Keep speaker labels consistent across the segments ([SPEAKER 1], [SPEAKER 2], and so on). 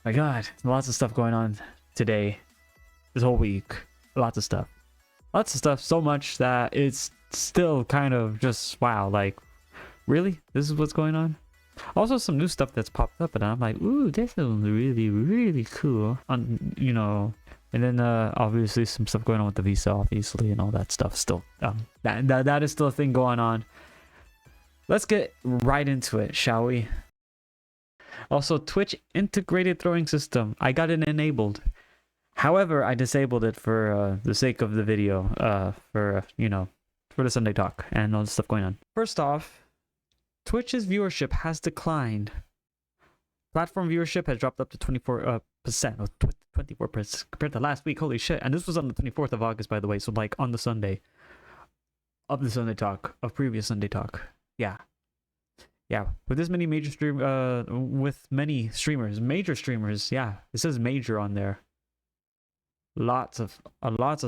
[SPEAKER 1] My God, lots of stuff going on today, this whole week. Lots of stuff. Lots of stuff, so much that it's still kind of just wow, like, really? This is what's going on? Also, some new stuff that's popped up, and I'm like, ooh, this is really, really cool. You know, and then obviously some stuff going on with the visa, obviously, and all that stuff still. That is still a thing going on. Let's get right into it, shall we? Also, Twitch integrated throwing system. I got it enabled. However, I disabled it for the sake of the video, for the Sunday talk and all the stuff going on. First off, Twitch's viewership has declined. Platform viewership has dropped up to 24%, or 24% compared to last week. Holy shit. And this was on the 24th of August, by the way. So like on the Sunday of the Sunday talk, of previous Sunday talk. Yeah. Yeah, with this many major with many streamers, major streamers, yeah, it says major on there. Lots of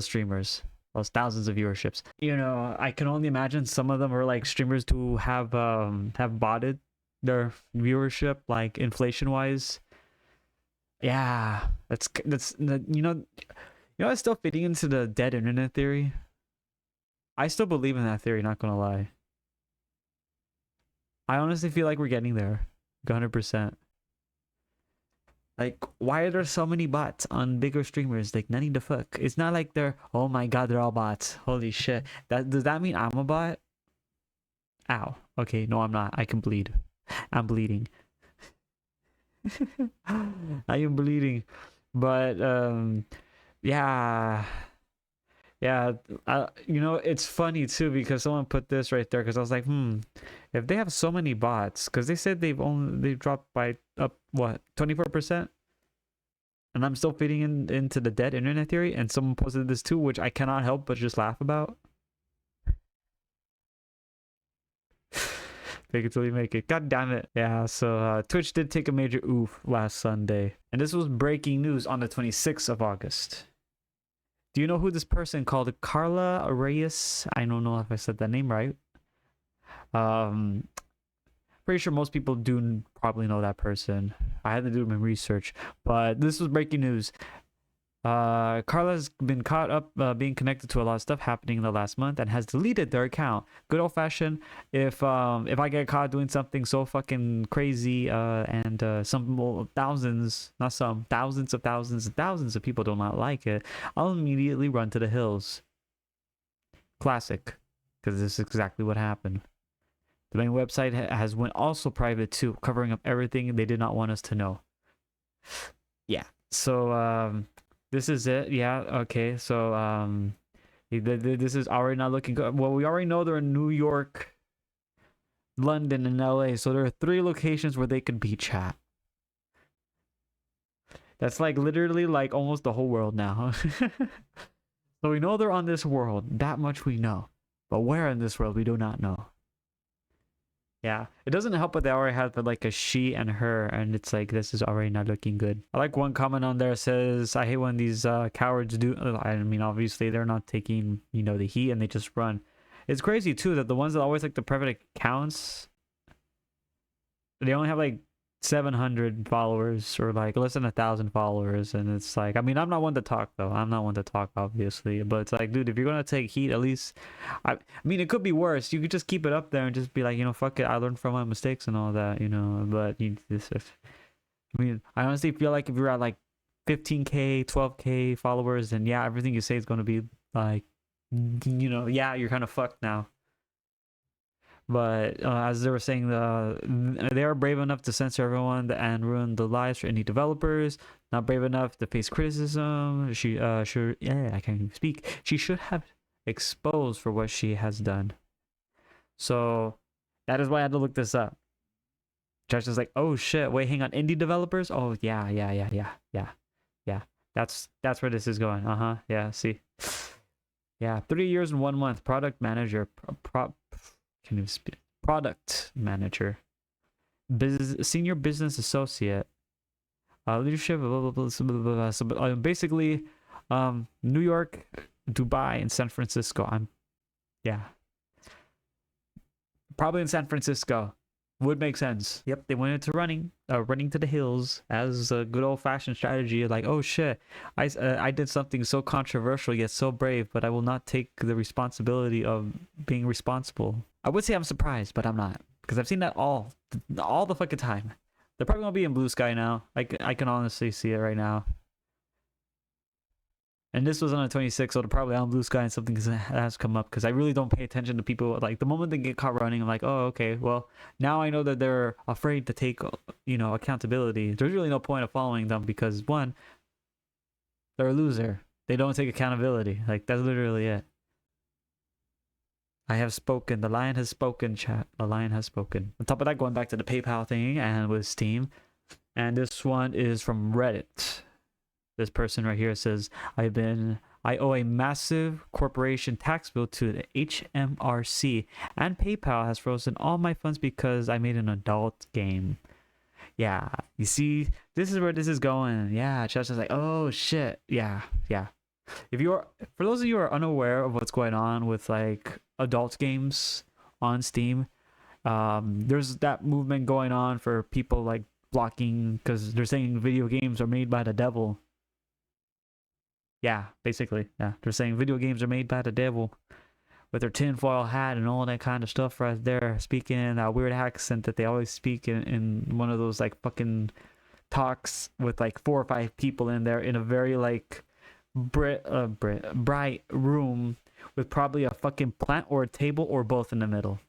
[SPEAKER 1] streamers, those thousands of viewerships. You know, I can only imagine some of them are like streamers who have botted their viewership, like inflation wise. Yeah, that's it's still fitting into the dead internet theory. I still believe in that theory, not gonna lie. I honestly feel like we're getting there, 100%. Like, why are there so many bots on bigger streamers? Like, none the fuck. It's not like they're, oh my god, they're all bots. Holy shit. Does that mean I'm a bot? Ow. Okay, no, I'm not. I can bleed. I'm bleeding. I am bleeding. But yeah. Yeah, it's funny too because someone put this right there because I was like, if they have so many bots, because they said they've dropped by up what 24%, and I'm still fitting into the dead internet theory, and someone posted this too, which I cannot help but just laugh about. Fake it till you make it. God damn it. Yeah, so Twitch did take a major oof last Sunday, and this was breaking news on the 26th of August. Do you know who this person called Carla Reyes? I don't know if I said that name right. Pretty sure most people do probably know that person. I had to do my research, but this was breaking news. Carla's been caught up being connected to a lot of stuff happening in the last month and has deleted their account. Good old fashioned. If I get caught doing something so fucking crazy and thousands of thousands of people do not like it, I'll immediately run to the hills. Classic, because this is exactly what happened. The main website has went also private too, covering up everything they did not want us to know. Yeah, so this is it. Yeah, okay. So this is already not looking good. Well, we already know they're in New York, London, and LA. So there are 3 locations where they could be, chat. That's like literally like almost the whole world now. So we know they're on this world. That much we know. But where in this world we do not know. Yeah, it doesn't help that they already have like a she and her, and it's like this is already not looking good. I like one comment on there says, I hate when these cowards do. I mean, obviously they're not taking the heat and they just run. It's crazy too that the ones that always like the private accounts, they only have like 700 followers or like less than 1,000 followers, and it's like, I mean, I'm not one to talk though. I'm not one to talk, obviously, but it's like, dude, if you're gonna take heat, at least, I mean, it could be worse. You could just keep it up there and just be like, fuck it, I learned from my mistakes and all that, But I mean, I honestly feel like if you're at like 15k, 12k followers, then yeah, everything you say is gonna be like, yeah, you're kind of fucked now. But as they were saying, they are brave enough to censor everyone and ruin the lives for any developers. Not brave enough to face criticism. She I can't even speak. She should have exposed for what she has done. So that is why I had to look this up. Josh is like, oh shit, wait, hang on, indie developers? Oh yeah. That's where this is going. Yeah, see. Yeah, 3 years and 1 month. Product manager. Product manager, senior business associate, leadership, basically New York, Dubai, and San Francisco. Probably in San Francisco. Would make sense. Yep, they went into running to the hills as a good old fashioned strategy. Like, oh shit, I did something so controversial yet so brave, but I will not take the responsibility of being responsible. I would say I'm surprised, but I'm not, because I've seen that all the fucking time. They're probably gonna be in blue sky now. I can honestly see it right now. And this was on the 26th, so they're probably on blue sky and something has come up, because I really don't pay attention to people. Like, the moment they get caught running, I'm like, oh, okay, well, now I know that they're afraid to take, accountability. There's really no point of following them, because one, they're a loser. They don't take accountability. Like, that's literally it. I have spoken. The lion has spoken, chat. The lion has spoken. On top of that, going back to the PayPal thing and with Steam, and this one is from Reddit. This person right here says, I owe a massive corporation tax bill to the HMRC, and PayPal has frozen all my funds because I made an adult game. Yeah, you see, this is where this is going. Yeah, Chess is like, oh shit. Yeah. For those of you who are unaware of what's going on with like adult games on Steam, there's that movement going on for people like blocking, because they're saying video games are made by the devil. Yeah, basically. Yeah, they're saying video games are made by the devil, with their tinfoil hat and all that kind of stuff right there, speaking in that weird accent that they always speak in one of those like fucking talks with like 4 or 5 people in there in a very like bright room with probably a fucking plant or a table or both in the middle.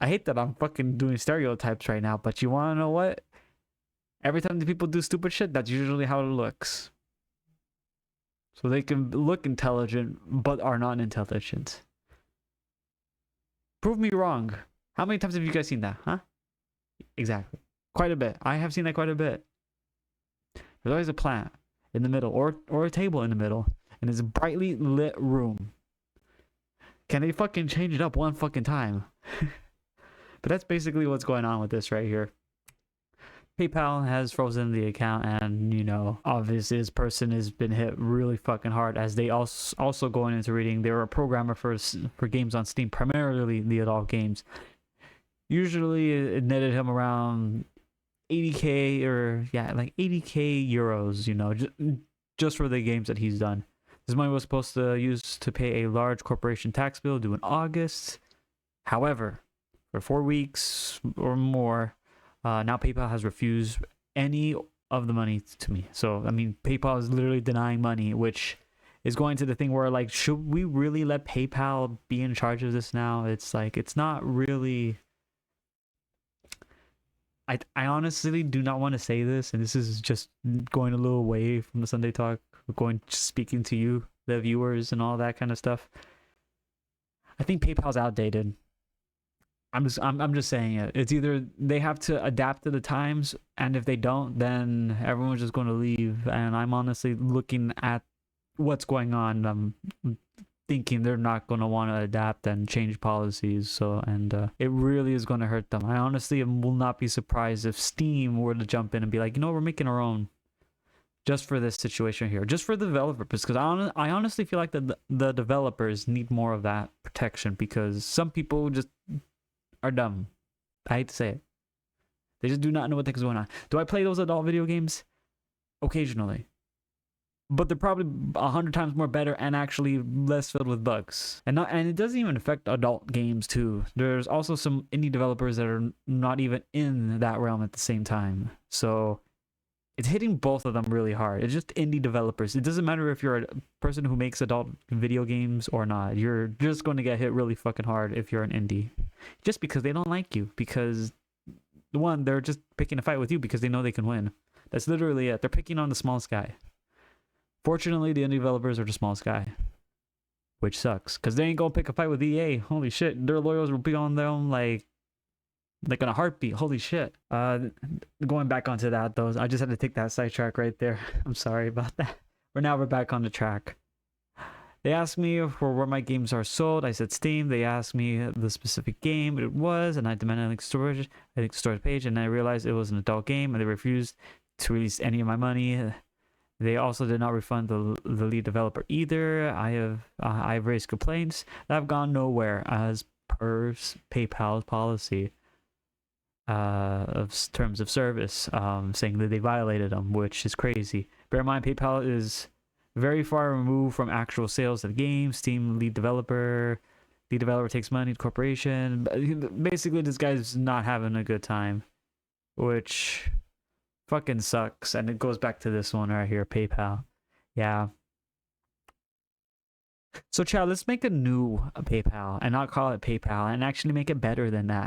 [SPEAKER 1] I hate that I'm fucking doing stereotypes right now, but you want to know what? Every time the people do stupid shit, that's usually how it looks. So they can look intelligent, but are not intelligent. Prove me wrong. How many times have you guys seen that, huh? Exactly. Quite a bit. I have seen that quite a bit. There's always a plant in the middle, or a table in the middle, and it's a brightly lit room. Can they fucking change it up one fucking time? But that's basically what's going on with this right here. PayPal has frozen the account, and obviously this person has been hit really fucking hard, as they also going into reading. They were a programmer for games on Steam, primarily the adult games. Usually it netted him around 80k or like 80k euros, just for the games that he's done. This money was supposed to use to pay a large corporation tax bill due in August. However, for 4 weeks or more, now PayPal has refused any of the money to me. So, I mean, PayPal is literally denying money, which is going to the thing where, like, should we really let PayPal be in charge of this now? It's like, it's not really... I honestly do not want to say this, and this is just going a little away from the Sunday Talk, speaking to you, the viewers, and all that kind of stuff. I think PayPal's outdated. I'm just saying it. It's either they have to adapt to the times, and if they don't, then everyone's just going to leave. And I'm honestly looking at what's going on. I'm thinking they're not going to want to adapt and change policies. So, and it really is going to hurt them. I honestly will not be surprised if Steam were to jump in and be like, we're making our own, just for this situation here, just for the developers, because I honestly feel like the developers need more of that protection, because some people just are dumb. I hate to say it. They just do not know what the heck is going on. Do I play those adult video games? Occasionally. But they're probably 100 times more better and actually less filled with bugs. And it doesn't even affect adult games too. There's also some indie developers that are not even in that realm at the same time. So it's hitting both of them really hard. It's just indie developers. It doesn't matter if you're a person who makes adult video games or not. You're just going to get hit really fucking hard if you're an indie. Just because they don't like you. Because, one, they're just picking a fight with you because they know they can win. That's literally it. They're picking on the smallest guy. Fortunately, the indie developers are the smallest guy. Which sucks. Because they ain't going to pick a fight with EA. Holy shit. Their lawyers will be on them like in a heartbeat. Holy shit. Going back onto that though, I just had to take that sidetrack right there. I'm sorry about that. We're back on the track. They asked me for where my games are sold. I said Steam. They asked me the specific game it was, and I demanded a link storage page, and I realized it was an adult game, and they refused to release any of my money. They also did not refund the lead developer either. I've raised complaints that have gone nowhere, as per PayPal's policy of terms of service, saying that they violated them, which is crazy. Bear in mind, PayPal is very far removed from actual sales of the game. Steam lead developer takes money to corporation. Basically, this guy's not having a good time, which fucking sucks. And it goes back to this one right here, PayPal. Yeah. So, Chad, let's make a new PayPal and not call it PayPal and actually make it better than that.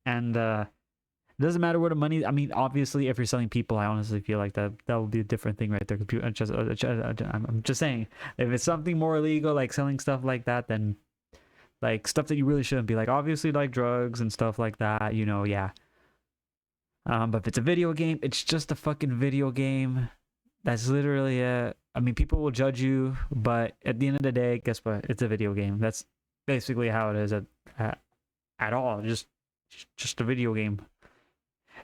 [SPEAKER 1] And it doesn't matter where the money. I mean, obviously, if you're selling people, I honestly feel like that would be a different thing right there. I'm just saying, if it's something more illegal, like selling stuff like that, then like stuff that you really shouldn't be, like obviously like drugs and stuff like that, you know, yeah. But if it's a video game, it's just a fucking video game. That's literally it. I mean, people will judge you, but at the end of the day, guess what? It's a video game. That's basically how it is at all. Just a video game.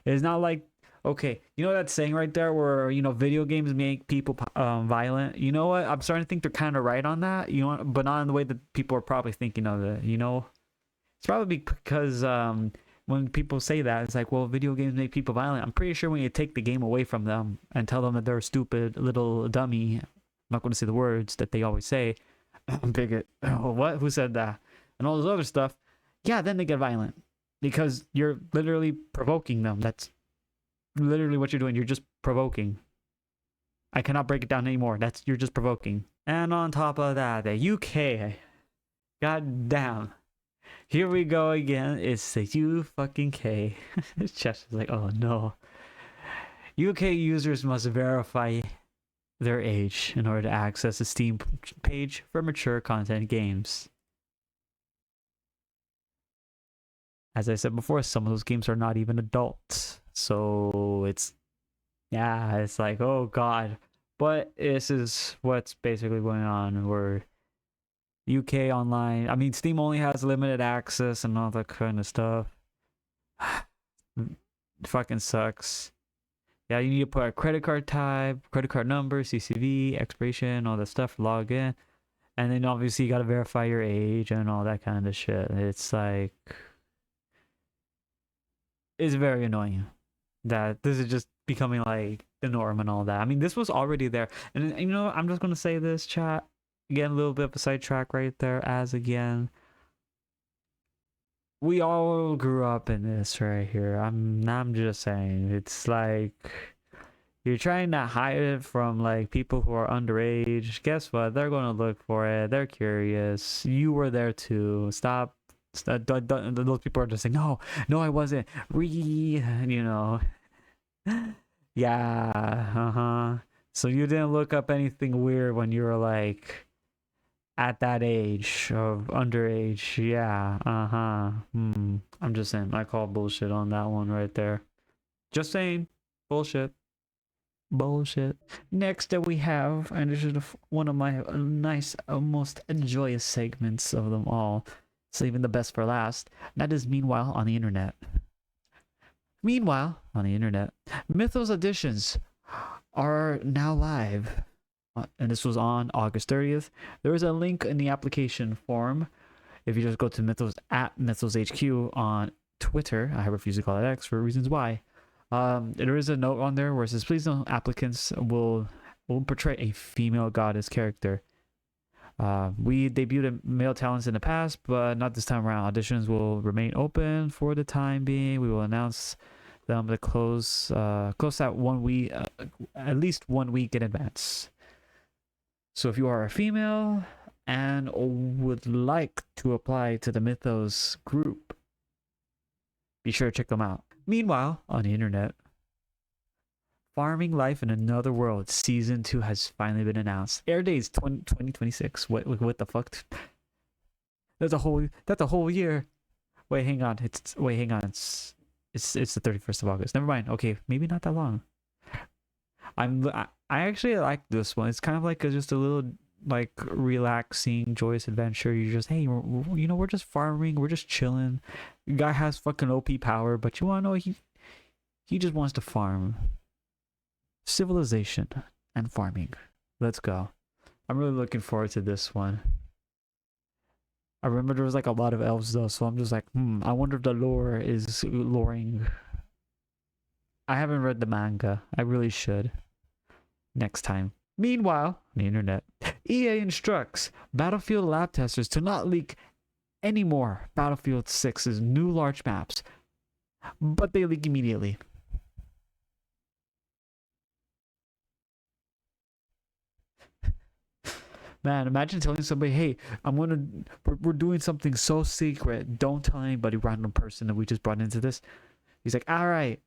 [SPEAKER 1] It's not like, okay, you know that saying right there where, you know, video games make people violent? You know what? I'm starting to think they're kind of right on that, you know, but not in the way that people are probably thinking of it, you know? It's probably because when people say that, it's like, well, video games make people violent. I'm pretty sure when you take the game away from them and tell them that they're a stupid little dummy, I'm not going to say the words that they always say, bigot, oh, what? Who said that? And all this other stuff, yeah, then they get violent. Because you're literally provoking them. That's literally what you're doing. You're just provoking. I cannot break it down anymore. You're just provoking. And on top of that, the UK. God damn. Here we go again. It's the U fucking K. His chest is like, oh no. UK users must verify their age in order to access the Steam page for mature content games. As I said before, some of those games are not even adult. So it's like, oh god. But this is what's basically going on, where UK online, I mean, Steam only has limited access and all that kind of stuff. Fucking sucks. Yeah, you need to put a credit card type, credit card number, CCV, expiration, all that stuff, log in. And then obviously you gotta verify your age and all that kind of shit. It's like, it's very annoying that this is just becoming like the norm and all that. I mean, this was already there. And you know, I'm just going to say this, chat. Again, a little bit of a sidetrack right there, as again, we all grew up in this right here. I'm just saying, it's like you're trying to hide it from like people who are underage. Guess what? They're going to look for it. They're curious. You were there too. Stop. Those people are just saying, no, I wasn't. You know. Yeah. So you didn't look up anything weird when you were like at that age of underage. Yeah. I'm just saying, I call bullshit on that one right there. Just saying, bullshit. Next that we have, and this is one of my nice, most joyous segments of them all, saving the best for last. That is Meanwhile on the Internet. Meanwhile on the Internet, Mythos editions are now live. And this was on August 30th. There is a link in the application form. If you just go to Mythos at Mythos HQ on Twitter, I refuse to call it X for reasons why. There is a note on there where it says, please note applicants will portray a female goddess character. We debuted male talents in the past, but not this time around. Auditions will remain open for the time being. We will announce them to close at 1 week, at least 1 week in advance. So if you are a female and would like to apply to the Mythos group, be sure to check them out. Meanwhile, on the Internet, Farming Life in Another World Season 2 has finally been announced. Air dates 2026. What the fuck? That's a whole year. Wait, hang on. It's the 31st of August. Never mind. Okay, maybe not that long. I actually like this one. It's kind of like just a little like relaxing, joyous adventure. You just, hey, we're just farming, we're just chilling. The guy has fucking OP power, but you wanna know, he just wants to farm. Civilization and farming. Let's go. I'm really looking forward to this one. I remember there was like a lot of elves though, so I'm just like, I wonder if the lore is loring. I haven't read the manga. I really should. Next time. Meanwhile, on the internet, EA instructs Battlefield lab testers to not leak any more Battlefield 6's new large maps, but they leak immediately. Man, imagine telling somebody, hey, we're doing something so secret. Don't tell anybody, random person that we just brought into this. He's like, all right.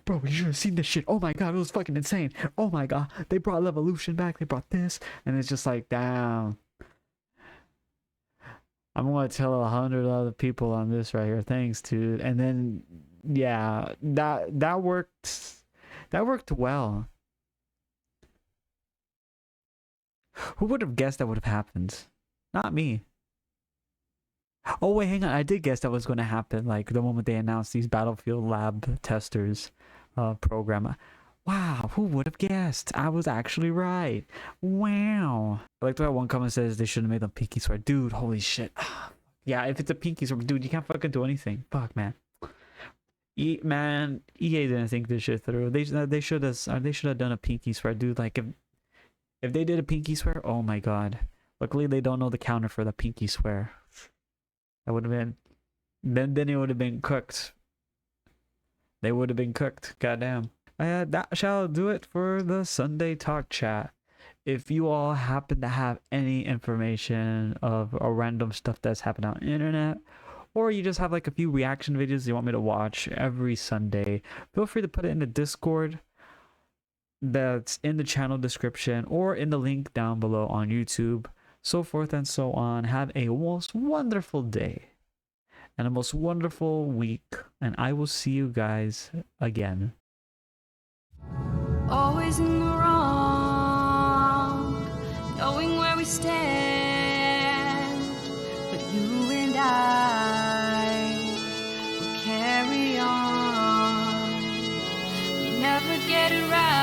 [SPEAKER 1] Bro, you should have seen this shit. Oh my god, it was fucking insane. Oh my god, they brought Evolution back. They brought this. And it's just like, damn. I'm going to tell 100 other people on this right here. Thanks, dude. And then, yeah, that worked. That worked well. Who would have guessed that would have happened? Not me. Oh wait, hang on. I did guess that was going to happen. Like the moment they announced these Battlefield lab testers program. Wow, who would have guessed? I was actually right. Wow. I like the way one comment says they should have made them pinky swear. Dude, holy shit. Yeah, if it's a pinky swear, dude, you can't fucking do anything. Fuck, man. Man, EA didn't think this shit through. They should have done a pinky swear, dude. Like if they did a pinky swear, oh my god. Luckily they don't know the counter for the pinky swear. That would have been then it would have been cooked. They would have been cooked. Goddamn. That shall do it for the Sunday talk chat. If you all happen to have any information of a random stuff that's happened on the internet, or you just have like a few reaction videos you want me to watch every Sunday, feel free to put it in the Discord that's in the channel description or in the link down below on YouTube, so forth and so on. Have a most wonderful day and a most wonderful week, and I will see you guys again.
[SPEAKER 2] Always in the wrong, knowing where we stand, but you and I will carry on. We never get it right.